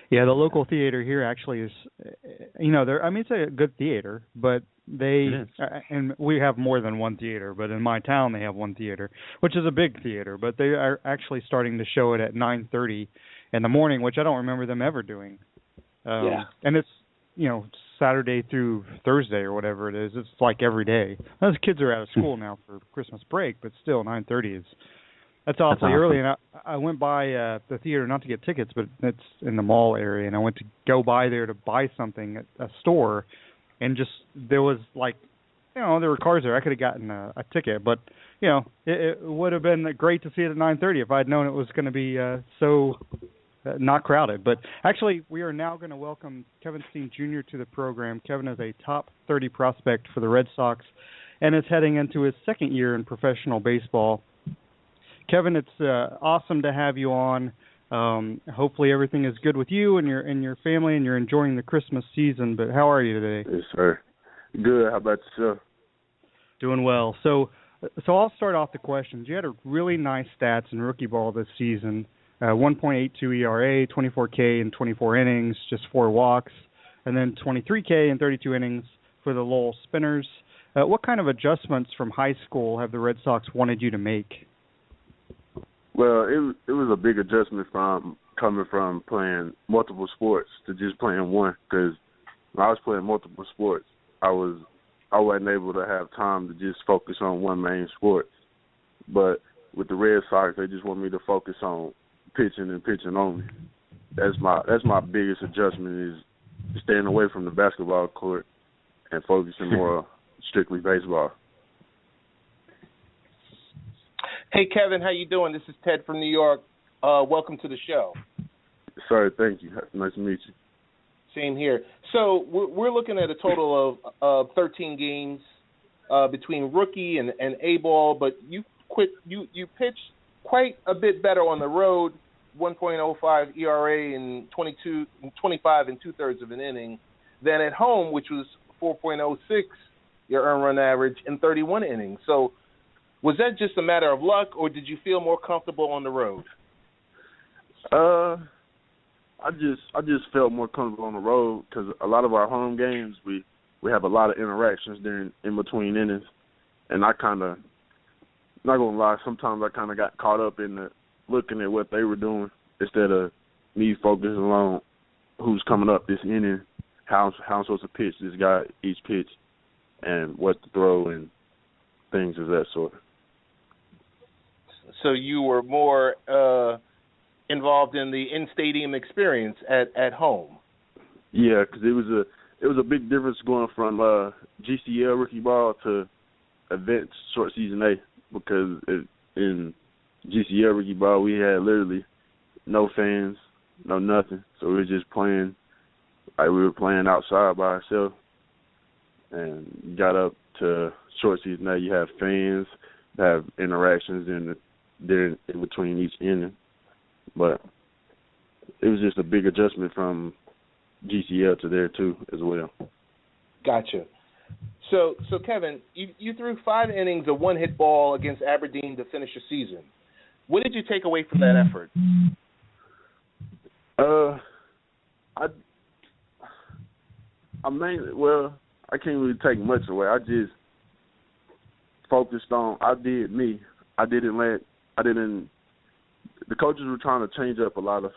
Yeah, the local theater here actually is, it's a good theater, but It is. and we have more than one theater, but in my town they have one theater, which is a big theater, but they are actually starting to show it at 9:30 in the morning, which I don't remember them ever doing. And it's, Saturday through Thursday or whatever it is. It's like every day. Those kids are out of school now for Christmas break, but still 9:30 is that's awfully early. And I went by the theater not to get tickets, but it's in the mall area, and I went to go by there to buy something at a store, and just there was there were cars there. I could have gotten a ticket, but it would have been great to see it at 9:30 if I'd known it was going to be so not crowded. But actually, we are now going to welcome Kevin Steen Jr. to the program. Kevin is a top 30 prospect for the Red Sox and is heading into his second year in professional baseball. Kevin, it's awesome to have you on. Hopefully everything is good with you and your family, and you're enjoying the Christmas season. But how are you today? Yes, sir. Good. How about yourself? Doing well. So I'll start off the questions. You had a really nice stats in rookie ball this season. 1.82 ERA, 24 K in 24 innings, just 4 walks, and then 23 K in 32 innings for the Lowell Spinners. What kind of adjustments from high school have the Red Sox wanted you to make? Well, it was a big adjustment from coming from playing multiple sports to just playing one. Because when I was playing multiple sports, I wasn't able to have time to just focus on one main sport. But with the Red Sox, they just want me to focus on pitching and pitching only. That's my biggest adjustment, is staying away from the basketball court and focusing more strictly baseball. Hey, Kevin, how you doing? This is Ted from New York. Welcome to the show. Sorry, thank you. Nice to meet you. Same here. So we're looking at a total of 13 games between rookie and A-ball, but you pitched quite a bit better on the road, 1.05 ERA and 25 and two-thirds of an inning, than at home, which was 4.06 your earned run average in 31 innings. So was that just a matter of luck, or did you feel more comfortable on the road? I just felt more comfortable on the road because a lot of our home games we have a lot of interactions in between innings, and I kind of, not gonna lie, sometimes I kind of got caught up in looking at what they were doing instead of me focusing on who's coming up this inning, how I'm supposed to pitch this guy each pitch, and what to throw and things of that sort. So you were more involved in the in-stadium experience at home. Yeah, because it was a big difference going from GCL rookie ball to advanced short season A, because in GCL rookie ball we had literally no fans, no nothing, so we were just playing like we were playing outside by ourselves. And you got up to short season A, you have fans, have interactions in between each inning. But it was just a big adjustment from GCL to there too as well. Gotcha. So Kevin, you threw 5 innings of one-hit ball against Aberdeen to finish the season. What did you take away from that effort? I can't really take much away. I just focused on, I did me. The coaches were trying to change up a lot of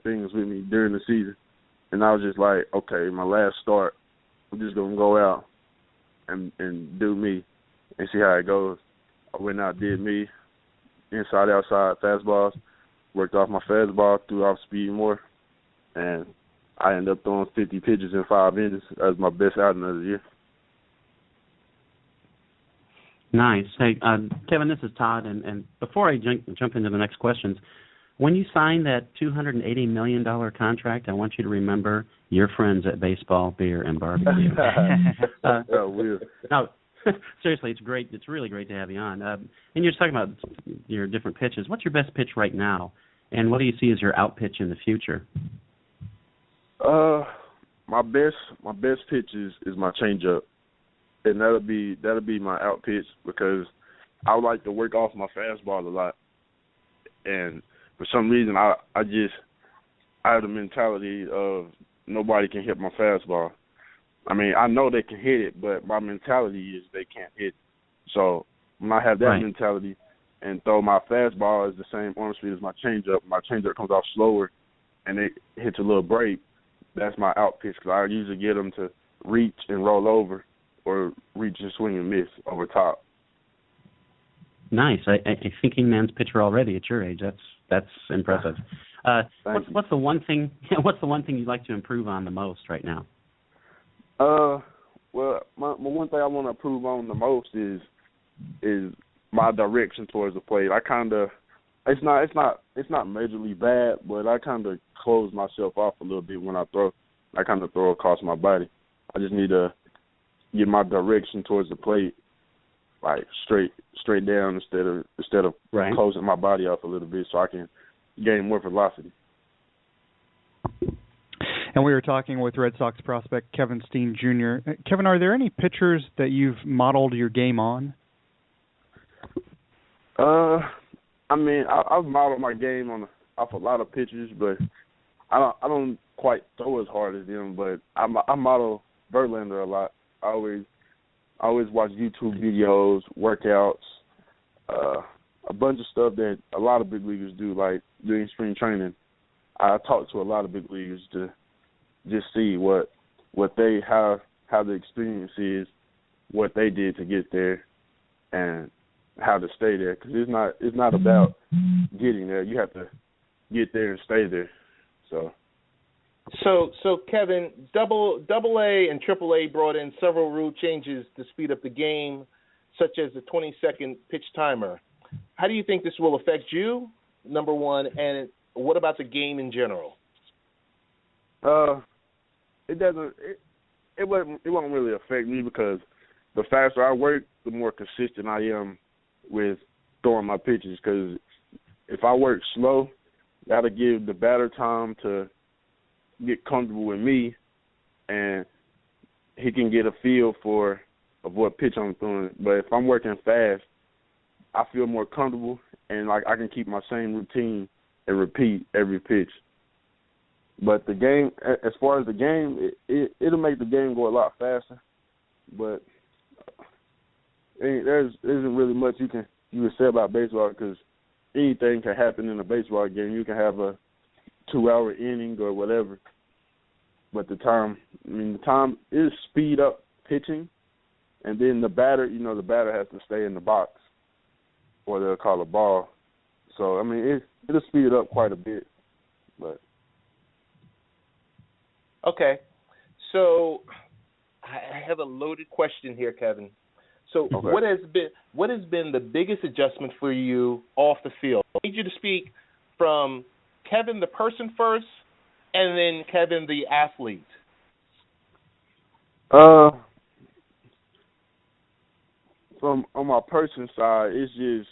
things with me during the season, and I was just like, okay, my last start, I'm just gonna go out and do me and see how it goes. I went out, did me, inside, outside, fastballs, worked off my fastball, threw off speed more, and I ended up throwing 50 pitches in 5 innings. That was my best outing of the year. Nice. Hey, Kevin, this is Todd, and before I jump into the next questions, when you sign that $280 million contract, I want you to remember your friends at Baseball, Beer, and Barbecue. No, seriously, it's great. It's really great to have you on. And you're talking about your different pitches. What's your best pitch right now, and what do you see as your out pitch in the future? My best pitch is my changeup. And that'll be my out pitch, because I would like to work off my fastball a lot. And for some reason, I I have the mentality of nobody can hit my fastball. I mean, I know they can hit it, but my mentality is they can't hit it. So when I have that mentality and throw my fastball is the same arm speed as my changeup comes off slower and it hits a little break, that's my out pitch because I usually get them to reach and roll over or reach and swing and miss over top. Nice. A thinking man's pitcher already at your age. That's impressive. What's the one thing? What's the one thing you'd like to improve on the most right now? Well, my one thing I want to improve on the most is my direction towards the plate. I kind of it's not majorly bad, but I kind of close myself off a little bit when I throw. I kind of throw across my body. I just need to get my direction towards the plate like straight down instead of closing my body off a little bit so I can gain more velocity. And we were talking with Red Sox prospect Kevin Steen Jr. Kevin, are there any pitchers that you've modeled your game on? I mean, I've modeled my game off a lot of pitchers, but I don't quite throw as hard as them. But I model Verlander a lot. I always watch YouTube videos, workouts, a bunch of stuff that a lot of big leaguers do, like during spring training. I talk to a lot of big leaguers to just see what they how the experience is, what they did to get there, and how to stay there. Because it's not about getting there. You have to get there and stay there. So Kevin, Double A and Triple A brought in several rule changes to speed up the game, such as the 20-second pitch timer. How do you think this will affect you, number one, and what about the game in general? It doesn't. It won't really affect me because the faster I work, the more consistent I am with throwing my pitches. Because if I work slow, that'll give the batter time to get comfortable with me, and he can get a feel of what pitch I'm throwing. But if I'm working fast, I feel more comfortable, and like I can keep my same routine and repeat every pitch. But the game, as far as the game, it'll make the game go a lot faster. But there isn't really much you can say about baseball because anything can happen in a baseball game. You can have a 2-hour inning or whatever. But the time is speed up pitching, and then the batter has to stay in the box, or they'll call a ball. So I mean, it'll speed it up quite a bit. But okay, so I have a loaded question here, Kevin. So what has been the biggest adjustment for you off the field? I need you to speak from Kevin the person first, and then Kevin the athlete. From on my person side, it's just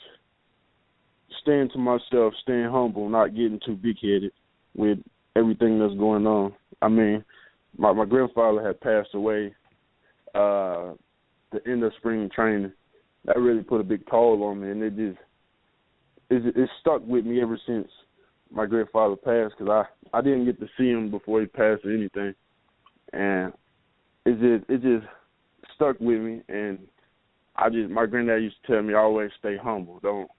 staying to myself, staying humble, not getting too big-headed with everything that's going on. I mean, my grandfather had passed away the end of spring training. That really put a big toll on me, and it stuck with me ever since my grandfather passed because I didn't get to see him before he passed or anything, and it just stuck with me. And my granddad used to tell me always stay humble. Don't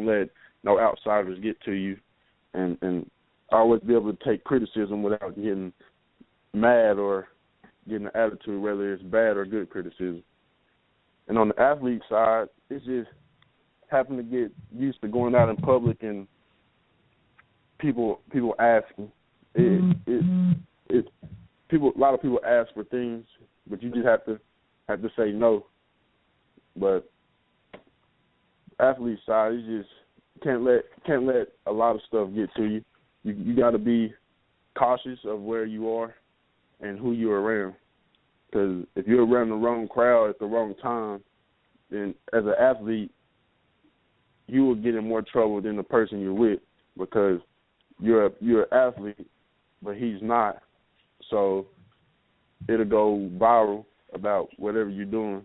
let no outsiders get to you, and always be able to take criticism without getting mad or getting an attitude, whether it's bad or good criticism. And on the athlete side, it's just having to get used to going out in public and people asking. A lot of people ask for things, but you just have to say no. But athlete side, you just can't let a lot of stuff get to you. You got to be cautious of where you are and who you're around. Because if you're around the wrong crowd at the wrong time, then as an athlete, you will get in more trouble than the person you're with because you're an athlete, but he's not. So it'll go viral about whatever you're doing,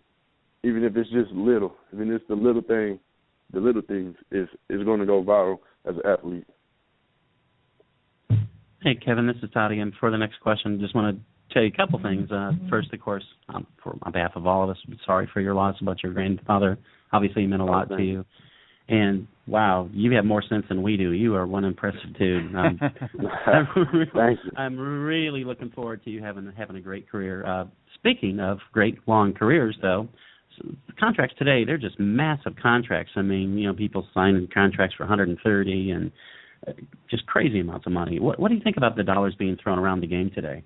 even if it's just little. Even if it's the little things is going to go viral as an athlete. Hey, Kevin, this is Todd again. For the next question, just want to tell you a couple things. First, of course, for on behalf of all of us, I'm sorry for your loss about your grandfather. Obviously, he meant a lot to you. And, wow, you have more sense than we do. You are one impressive dude. Thank you. I'm really looking forward to you having a great career. Speaking of great long careers, though, so the contracts today, they're just massive contracts. I mean, people signing contracts for 130 and just crazy amounts of money. What do you think about the dollars being thrown around the game today?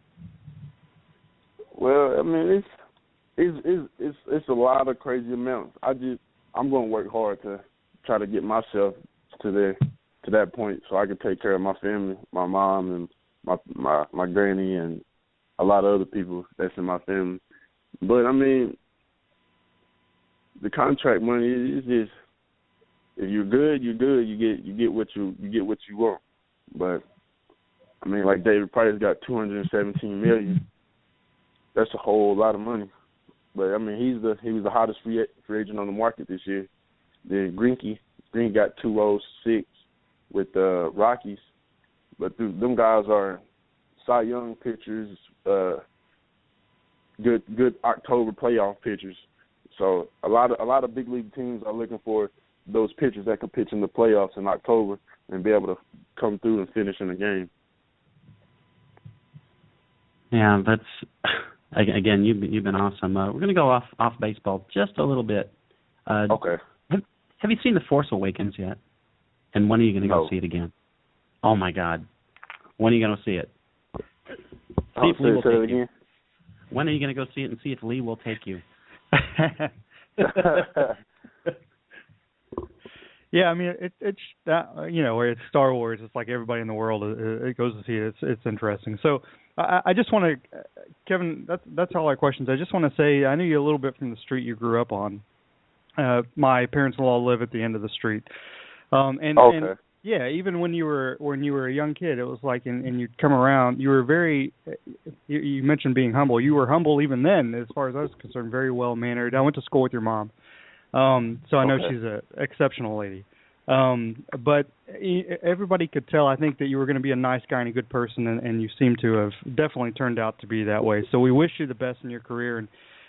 Well, I mean, it's a lot of crazy amounts. I'm going to work hard to try to get myself to that point so I can take care of my family, my mom and my granny and a lot of other people that's in my family. But I mean, the contract money is just, if you're good, you're good. You get what you want. But I mean, like David Price got $217 million. That's a whole lot of money. But I mean, he was the hottest free agent on the market this year. Then Green got 206 with the Rockies. But them guys are Cy Young pitchers, good October playoff pitchers. So a lot of big league teams are looking for those pitchers that can pitch in the playoffs in October and be able to come through and finish in the game. Yeah, that's again. You've been awesome. We're going to go off baseball just a little bit. Okay. Have you seen The Force Awakens yet? And when are you going to go see it again? Oh my God, when are you going to see it? See if Lee will take you. When are you going to go see it and see if Lee will take you? Yeah, I mean, it's that, where it's Star Wars, it's like everybody in the world it goes to see it. It's interesting. So I just want to, Kevin, that's all our questions. I just want to say I knew you a little bit from the street you grew up on. My parents-in-law live at the end of the street, and yeah, even when you were a young kid, it was like, and you'd come around, you were very. You mentioned being humble. You were humble even then, as far as I was concerned. Very well mannered. I went to school with your mom. So I know she's an exceptional lady. But everybody could tell, I think, that you were going to be a nice guy and a good person, and you seem to have definitely turned out to be that way. So we wish you the best in your career,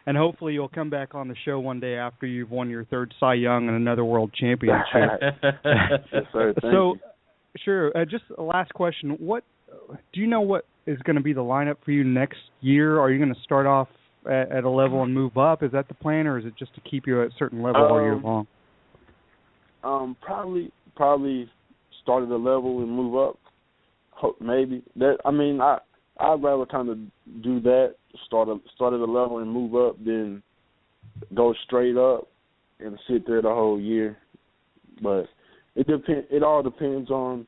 and hopefully you'll come back on the show one day after you've won your third Cy Young and another World Championship. Yes, sir. Thank you. Sure. Just a last question. Do you know what is going to be the lineup for you next year? Are you going to start off at a level and move up? Is that the plan, or is it just to keep you at a certain level all year long? Probably start at a level and move up. Maybe that. I mean, I'd rather kind of do that. Start at a level and move up, then go straight up and sit there the whole year. But it all depends on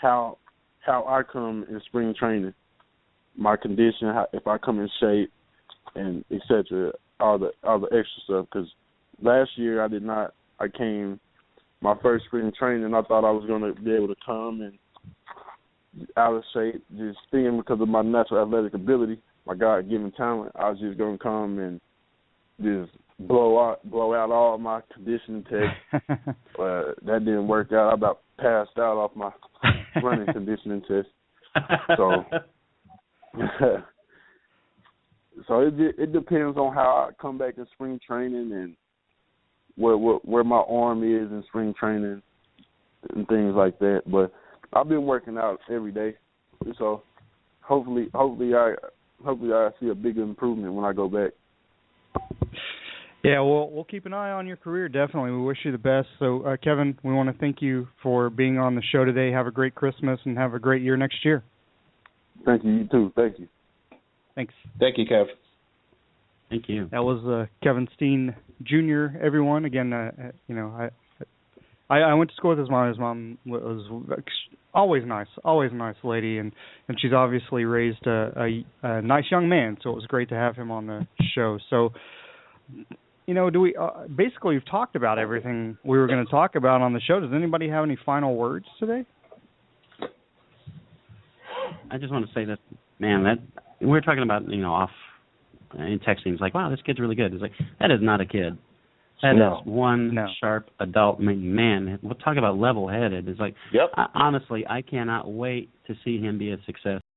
how I come in spring training, my condition, if I come in shape, and etc. All the extra stuff. Because last year I did not. I came my first spring training. I thought I was going to be able to come and out of shape, just thinking because of my natural athletic ability, my God-given talent. I was just going to come and just blow out all my conditioning tests. But that didn't work out. I about passed out off my running conditioning test. So it depends on how I come back in spring training and where my arm is in spring training and things like that. But I've been working out every day, so hopefully I see a bigger improvement when I go back. Yeah, well, we'll keep an eye on your career, definitely. We wish you the best. So, Kevin, we want to thank you for being on the show today. Have a great Christmas and have a great year next year. Thank you. You too. Thank you. Thanks. Thank you, Kev. Thank you. That was Kevin Steen Jr., everyone. Again, I went to school with his mom. His mom was always nice, always a nice lady, and she's obviously raised a nice young man, so it was great to have him on the show. So, do we basically we've talked about everything we were going to talk about on the show. Does anybody have any final words today? I just want to say that, man, that we were talking about, off in texting. It's like, wow, this kid's really good. It's like, that is not a kid. That is one sharp adult man. We'll talk about level-headed. It's like, yep. Honestly, I cannot wait to see him be a success.